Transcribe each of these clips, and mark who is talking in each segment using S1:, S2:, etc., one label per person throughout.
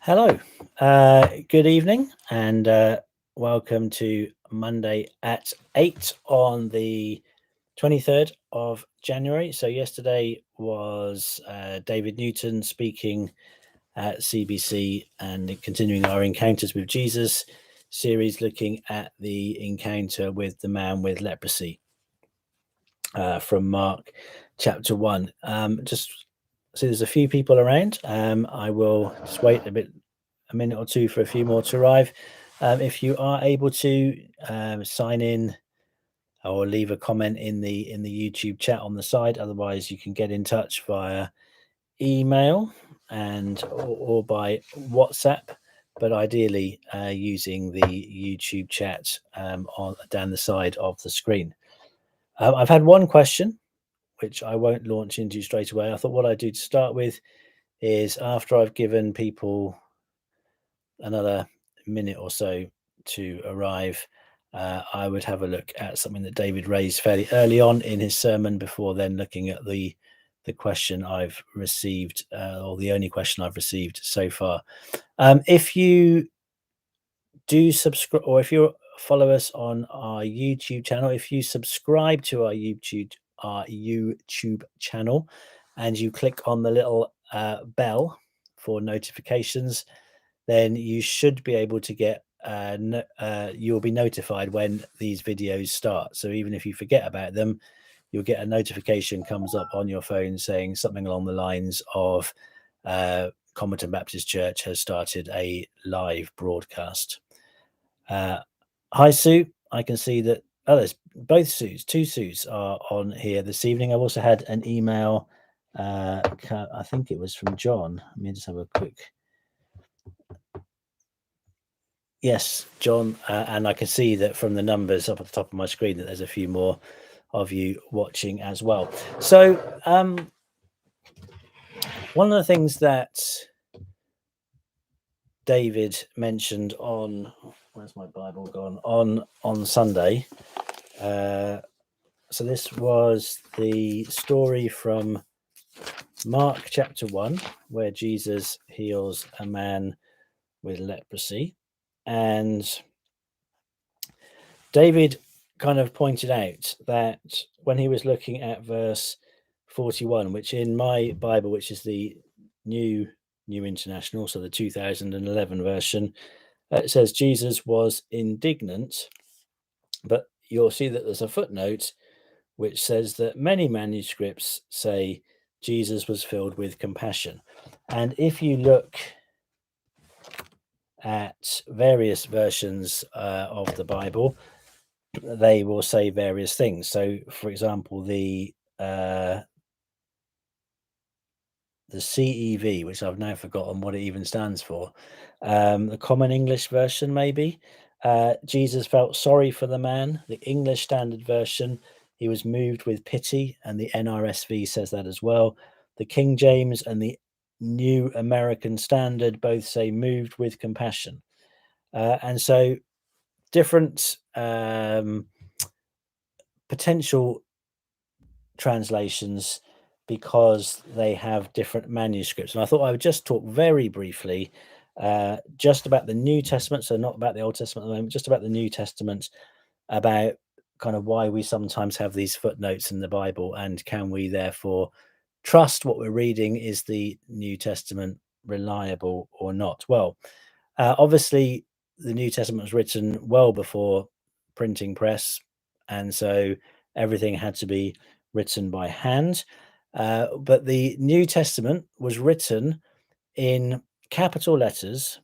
S1: Hello, good evening, and welcome to Monday at 8 on the 23rd of January. So, yesterday was David Newton speaking at CBC and continuing our Encounters with Jesus series, looking at the encounter with the man with leprosy from Mark chapter 1. Just so there's a few people around. I will just wait a minute or two for a few more to arrive. If you are able to sign in or leave a comment in the YouTube chat on the side, otherwise you can get in touch via email and or by WhatsApp, but ideally using the YouTube chat on down the side of the screen. I've had one question which I won't launch into straight away. I thought what I'd do to start with is, after I've given people another minute or so to arrive, I would have a look at something that David raised fairly early on in his sermon, before then looking at the question I've received, or the only question I've received so far. If you do subscribe, or if you follow us on our YouTube channel, if you subscribe to our YouTube channel, and you click on the little bell for notifications, then you should be able to get you'll be notified when these videos start. So even if you forget about them, you'll get a notification comes up on your phone saying something along the lines of Comerton Baptist Church has started a live broadcast. Hi, Sue. I can see that there's both Sues, two Sues are on here this evening. I've also had an email. I think it was from John. Let me just have a quick. Yes, John, and I can see that from the numbers up at the top of my screen that there's a few more of you watching as well. So, one of the things that David mentioned on, where's my Bible gone, on Sunday, so this was the story from Mark chapter 1, where Jesus heals a man with leprosy, and David kind of pointed out that when he was looking at verse 41, which in my Bible, which is the New International, so the 2011 version, it says Jesus was indignant, but you'll see that there's a footnote which says that many manuscripts say Jesus was filled with compassion. And if you look at various versions of the Bible, they will say various things. So, for example, the CEV, which I've now forgotten what it even stands for, the Common English Version, maybe. Jesus felt sorry for the man. The English Standard Version, he was moved with pity, and the NRSV says that as well. The King James and the New American Standard both say moved with compassion. And so different potential translations, because they have different manuscripts. And I thought I would just talk very briefly just about the New Testament, so not about the Old Testament at the moment, just about the New Testament, about kind of why we sometimes have these footnotes in the Bible, and can we therefore trust what we're reading? Is the New Testament reliable or not? Well, obviously the New Testament was written well before printing press, and so everything had to be written by hand. But the New Testament was written in capital letters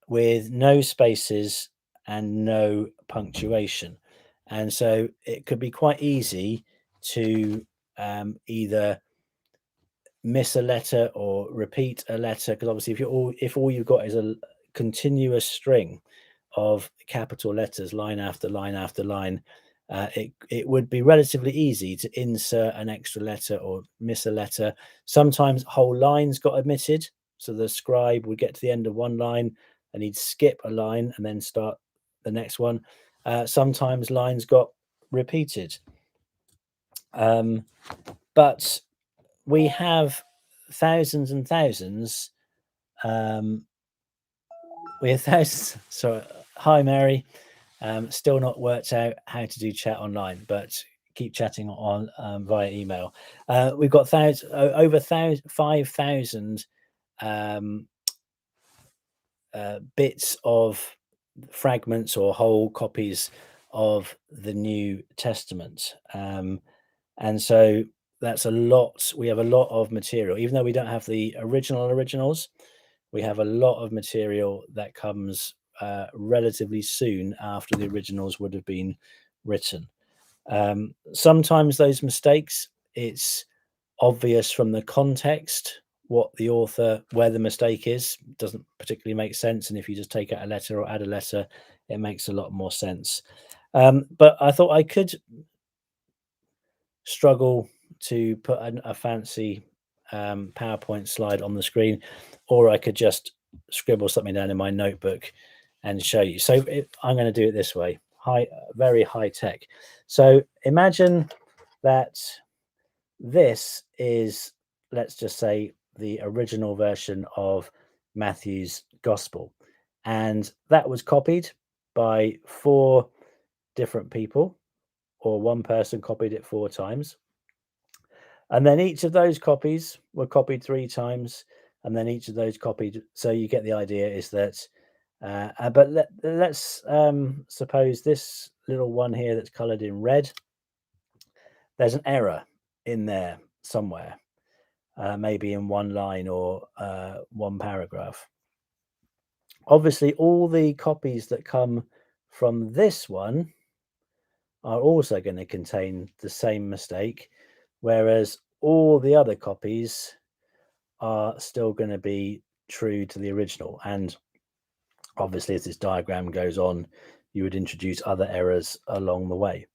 S1: with no spaces and no punctuation. And so it could be quite easy to either miss a letter or repeat a letter, because obviously if all you've got is a continuous string of capital letters, line after line after line, it would be relatively easy to insert an extra letter or miss a letter. Sometimes whole lines got omitted, so the scribe would get to the end of one line and he'd skip a line and then start the next one. Sometimes lines got repeated. But we have thousands and thousands we have thousands. So, hi, Mary. Still not worked out how to do chat online, but keep chatting on via email. We've got over 5,000 bits of fragments or whole copies of the New Testament. And so that's a lot. We have a lot of material, even though we don't have the originals. We have a lot of material that comes relatively soon after the originals would have been written. Sometimes those mistakes, it's obvious from the context what the author, where the mistake is, doesn't particularly make sense. And if you just take out a letter or add a letter, it makes a lot more sense. But I thought I could struggle to put a fancy PowerPoint slide on the screen, or I could just scribble something down in my notebook and show you. So I'm going to do it this way, very high tech. So imagine that this is, let's just say, the original version of Matthew's Gospel, and that was copied by 4 different people, or one person copied it 4 times. And then each of those copies were copied 3 times, and then each of those copied. So you get the idea is that, but let's suppose this little one here that's colored in red, there's an error in there somewhere, maybe in one line or one paragraph. Obviously, all the copies that come from this one are also going to contain the same mistake, whereas all the other copies are still going to be true to the original. And obviously, as this diagram goes on, you would introduce other errors along the way.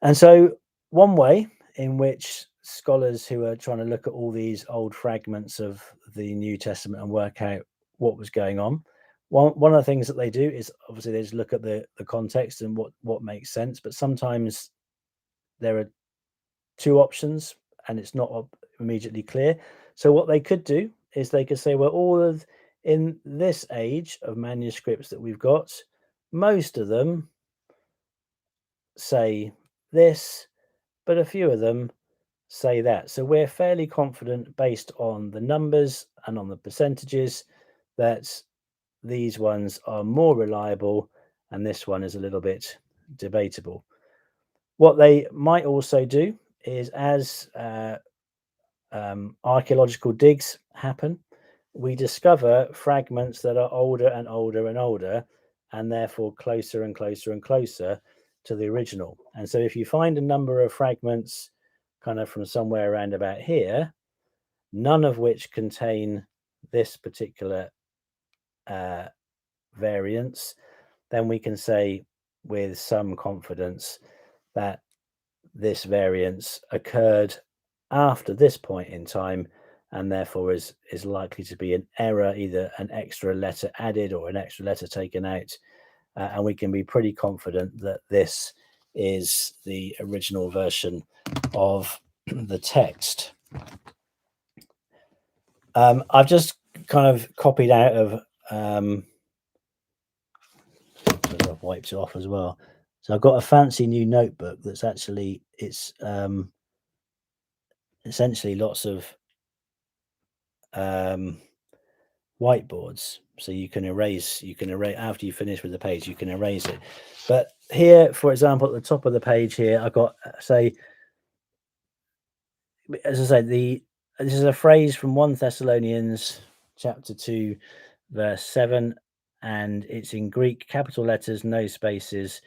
S1: And so one way in which scholars who are trying to look at all these old fragments of the New Testament and work out what was going on, one of the things that they do is obviously they just look at the context and what makes sense. But sometimes there are 2 options and it's not immediately clear. So what they could do is they could say, well, all of in this age of manuscripts that we've got, most of them say this, but a few of them say that. So we're fairly confident based on the numbers and on the percentages that these ones are more reliable and this one is a little bit debatable. What they might also do is, as archaeological digs happen, we discover fragments that are older and older and older, and therefore closer and closer and closer to the original. And so if you find a number of fragments kind of from somewhere around about here, none of which contain this particular variance, then we can say with some confidence that this variance occurred after this point in time, and therefore is likely to be an error, either an extra letter added or an extra letter taken out. And we can be pretty confident that this is the original version of the text. I've just kind of copied out of I've wiped it off as well. So I've got a fancy new notebook that's actually, it's essentially lots of whiteboards, so you can erase after you finish with the page, you can erase it. But here, for example, at the top of the page here, I've got, say, as I said, this is a phrase from 1 Thessalonians chapter 2 verse 7, and it's in Greek, capital letters, no spaces.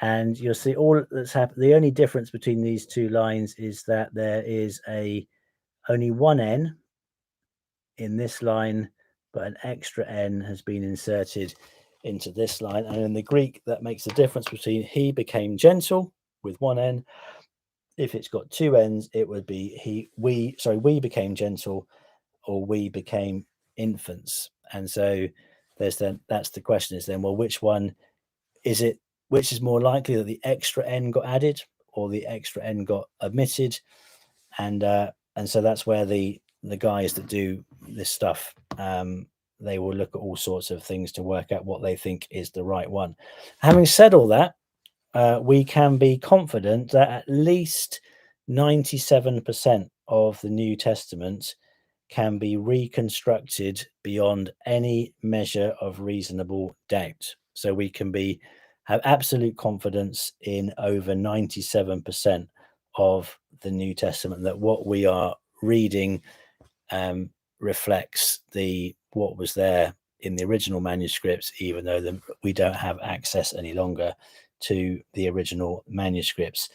S1: And you'll see all that's happened. The only difference between these 2 lines is that there is only one N in this line, but an extra N has been inserted into this line. And in the Greek, that makes the difference between he became gentle with 1 N. If it's got 2 N's, it would be we became gentle, or we became infants. And so that's the question is then, well, which one is it? Which is more likely, that the extra N got added or the extra N got omitted? And so that's where the guys that do this stuff they will look at all sorts of things to work out what they think is the right one. Having said all that, we can be confident that at least 97% of the New Testament can be reconstructed beyond any measure of reasonable doubt. So we can have absolute confidence in over 97% of the New Testament that what we are reading reflects what was there in the original manuscripts, even though we don't have access any longer to the original manuscripts.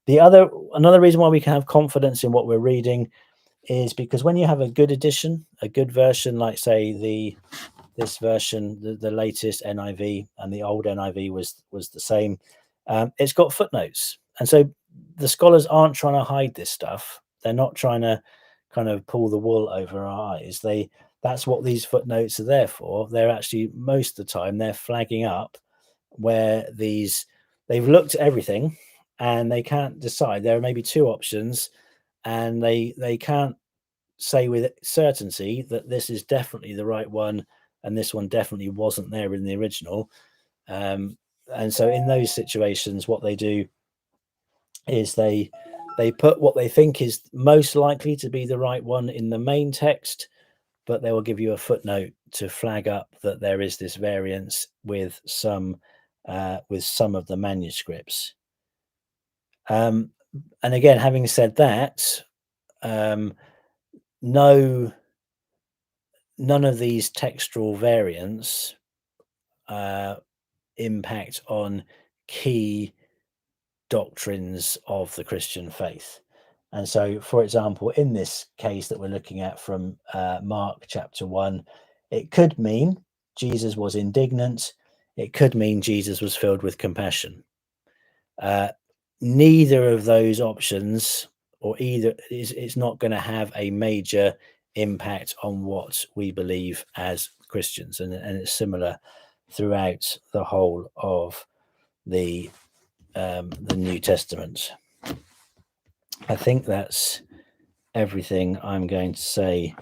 S1: Another reason why we can have confidence in what we're reading is because when you have a good edition, a good version, like say this version, the latest NIV, and the old NIV was the same, it's got footnotes, and so the scholars aren't trying to hide this stuff. They're not trying to kind of pull the wool over our eyes. That's what these footnotes are there for. They're actually, most of the time, they're flagging up where they've looked at everything and they can't decide. There are maybe two options, and they can't say with certainty that this is definitely the right one and this one definitely wasn't there in the original. And so in those situations, what they do is they put what they think is most likely to be the right one in the main text, but they will give you a footnote to flag up that there is this variance with some of the manuscripts. And again, having said that, none of these textual variants impact on key doctrines of the Christian faith. And so, for example, in this case that we're looking at from Mark chapter 1, it could mean Jesus was indignant. It could mean Jesus was filled with compassion. Neither of those options, or it's not going to have a major impact on what we believe as Christians, and it's similar throughout the whole of the New Testament. I think that's everything I'm going to say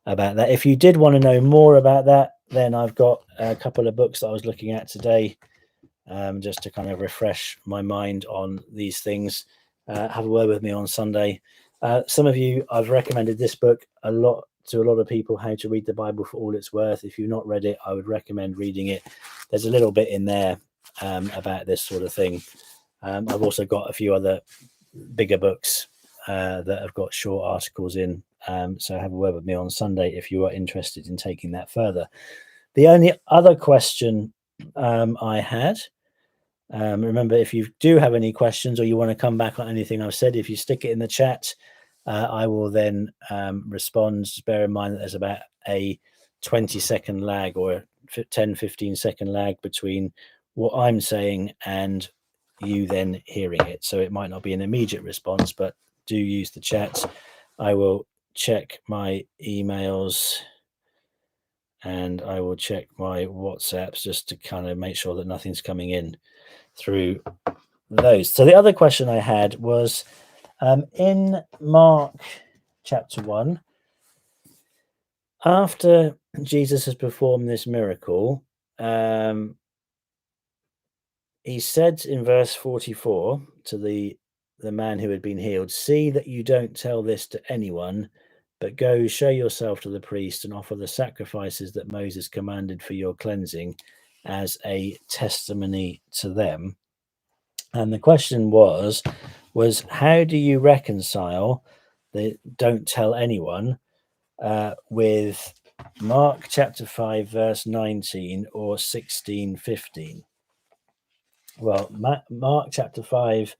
S1: about that. If you did want to know more about that, then I've got a couple of books that I was looking at today, just to kind of refresh my mind on these things. Have a word with me on Sunday. Some of you, I've recommended this book to a lot of people, How to Read the Bible for All It's Worth. If you've not read it, I would recommend reading it. There's a little bit in there about this sort of thing. I've also got a few other bigger books that have got short articles in. So have a word with me on Sunday if you are interested in taking that further. The only other question I had, remember, if you do have any questions or you want to come back on anything I've said, if you stick it in the chat, I will then respond. Just bear in mind that there's about a 20-second lag or 10-15 second lag between what I'm saying and you then hearing it. So it might not be an immediate response, but do use the chat. I will check my emails and I will check my WhatsApps just to kind of make sure that nothing's coming in through those. So the other question I had was in Mark chapter 1, after Jesus has performed this miracle, he said in verse 44 to the man who had been healed, "See that you don't tell this to anyone, but go show yourself to the priest and offer the sacrifices that Moses commanded for your cleansing as a testimony to them." And the question was how do you reconcile the "don't tell anyone" with Mark chapter 5 verse 19 or 16:15? Well, Mark chapter 5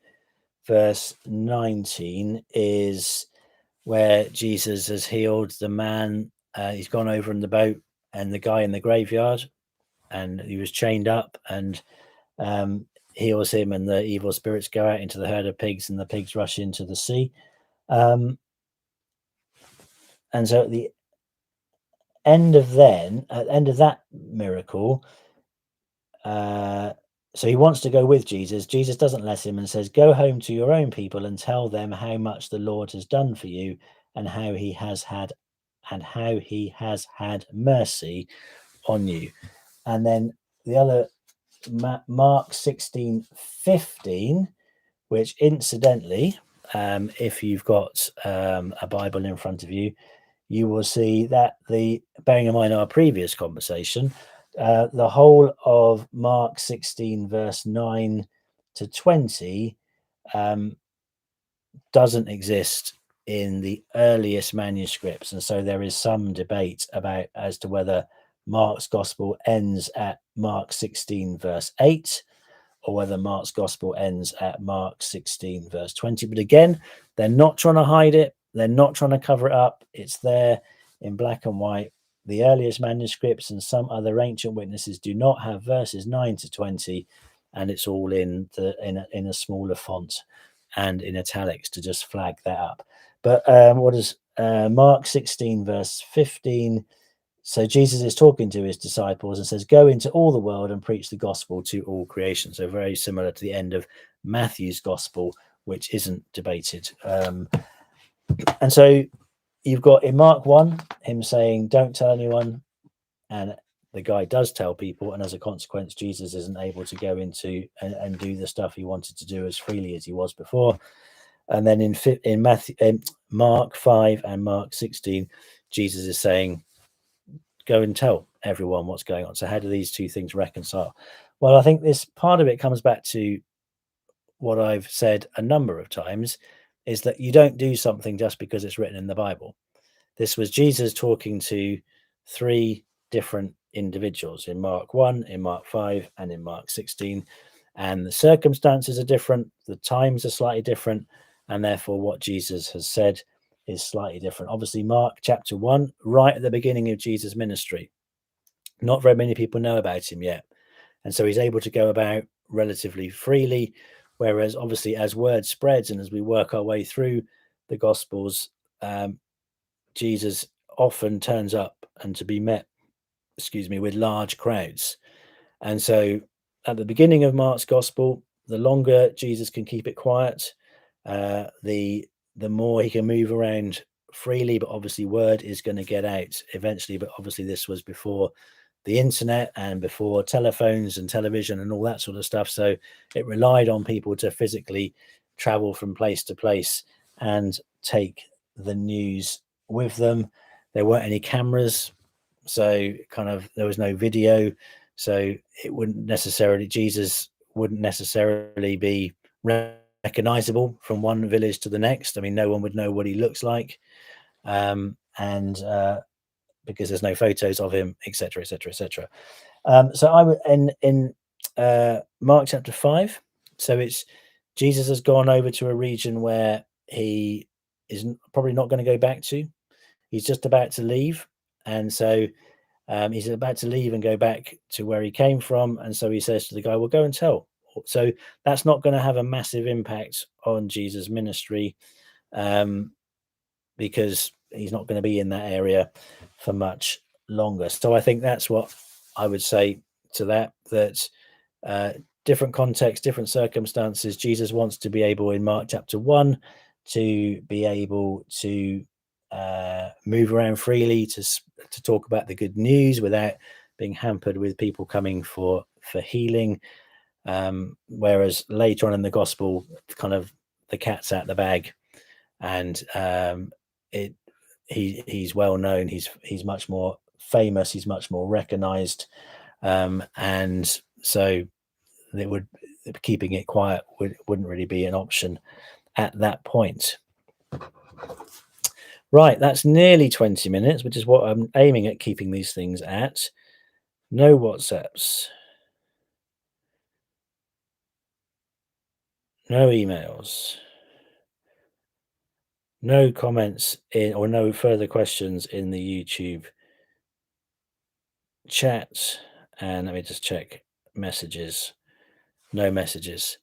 S1: verse 19 is where Jesus has healed the man. He's gone over in the boat and the guy in the graveyard, and he was chained up, and heals him, and the evil spirits go out into the herd of pigs and the pigs rush into the sea. And so at the end of that miracle, so he wants to go with Jesus. Jesus doesn't let him and says, "Go home to your own people and tell them how much the Lord has done for you and how he has and how he has had mercy on you. And then the other, Mark 16:15, which incidentally, if you've got a Bible in front of you, you will see that bearing in mind our previous conversation, the whole of Mark 16 verse 9 to 20 doesn't exist in the earliest manuscripts, and so there is some debate about as to whether Mark's gospel ends at Mark 16 verse 8 or whether Mark's gospel ends at Mark 16 verse 20. But again, they're not trying to hide it, they're not trying to cover it up. It's there in black and white. The earliest manuscripts and some other ancient witnesses do not have verses 9 to 20, and it's all in a smaller font and in italics to just flag that up. But what is Mark 16 verse 15? So Jesus is talking to his disciples and says, go into all the world and preach the gospel to all creation. So very similar to the end of Matthew's gospel, which isn't debated. And so you've got in Mark 1, him saying, don't tell anyone. And the guy does tell people. And as a consequence, Jesus isn't able to go into and do the stuff he wanted to do as freely as he was before. And then in Mark 5 and Mark 16, Jesus is saying, go and tell everyone what's going on. So how do these two things reconcile? Well, I think this part of it comes back to what I've said a number of times, is that you don't do something just because it's written in the Bible. This was Jesus talking to three different individuals in Mark 1, in Mark 5, and in Mark 16. And the circumstances are different, the times are slightly different, and therefore what Jesus has said is slightly different. Obviously, Mark chapter 1, right at the beginning of Jesus' ministry. Not very many people know about him yet. And so he's able to go about relatively freely, whereas obviously as word spreads and as we work our way through the Gospels, Jesus often turns up and to be met, with large crowds. And so at the beginning of Mark's Gospel, the longer Jesus can keep it quiet, the more he can move around freely, but obviously word is going to get out eventually. But obviously this was before the internet and before telephones and television and all that sort of stuff. So it relied on people to physically travel from place to place and take the news with them. There weren't any cameras, so there was no video. So Jesus wouldn't necessarily be recognizable from one village to the next. I mean, no one would know what he looks like, and because there's no photos of him, etc., etc., etc. So I would in Mark chapter 5. So it's Jesus has gone over to a region where he is probably not going to go back to. He's just about to leave, and so he's about to leave and go back to where he came from. And so he says to the guy, well, go and tell. So that's not going to have a massive impact on Jesus' ministry, because he's not going to be in that area for much longer. So I think that's what I would say to that different context, different circumstances. Jesus wants to be able in Mark chapter 1 to be able to move around freely, to talk about the good news without being hampered with people coming for healing. Whereas later on in the gospel, kind of the cat's out the bag, and he's well known. He's much more famous. He's much more recognized, and so keeping it quiet wouldn't really be an option at that point. Right, that's nearly 20 minutes, which is what I'm aiming at keeping these things at. No WhatsApps. No emails. No comments or no further questions in the YouTube chat. And let me just check messages. No messages.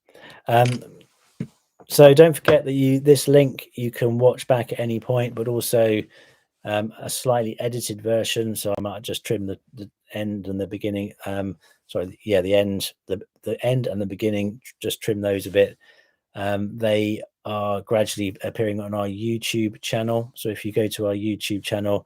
S1: So don't forget that this link you can watch back at any point, but also a slightly edited version. So I might just trim the end and the beginning. The end and the beginning, just trim those a bit. They are gradually appearing on our YouTube channel. So if you go to our YouTube channel,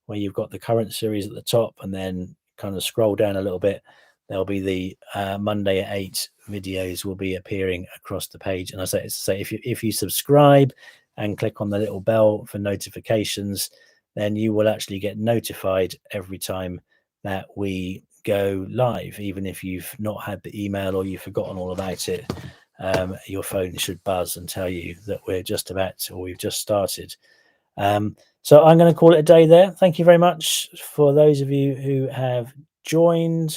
S1: where you've got the current series at the top, and then kind of scroll down a little bit, there'll be the Monday at 8 videos will be appearing across the page. And I say if you subscribe and click on the little bell for notifications, then you will actually get notified every time that we go live. Even if you've not had the email or you've forgotten all about it, your phone should buzz and tell you that we're just about, or we've just started. So I'm going to call it a day there. Thank you very much for those of you who have joined.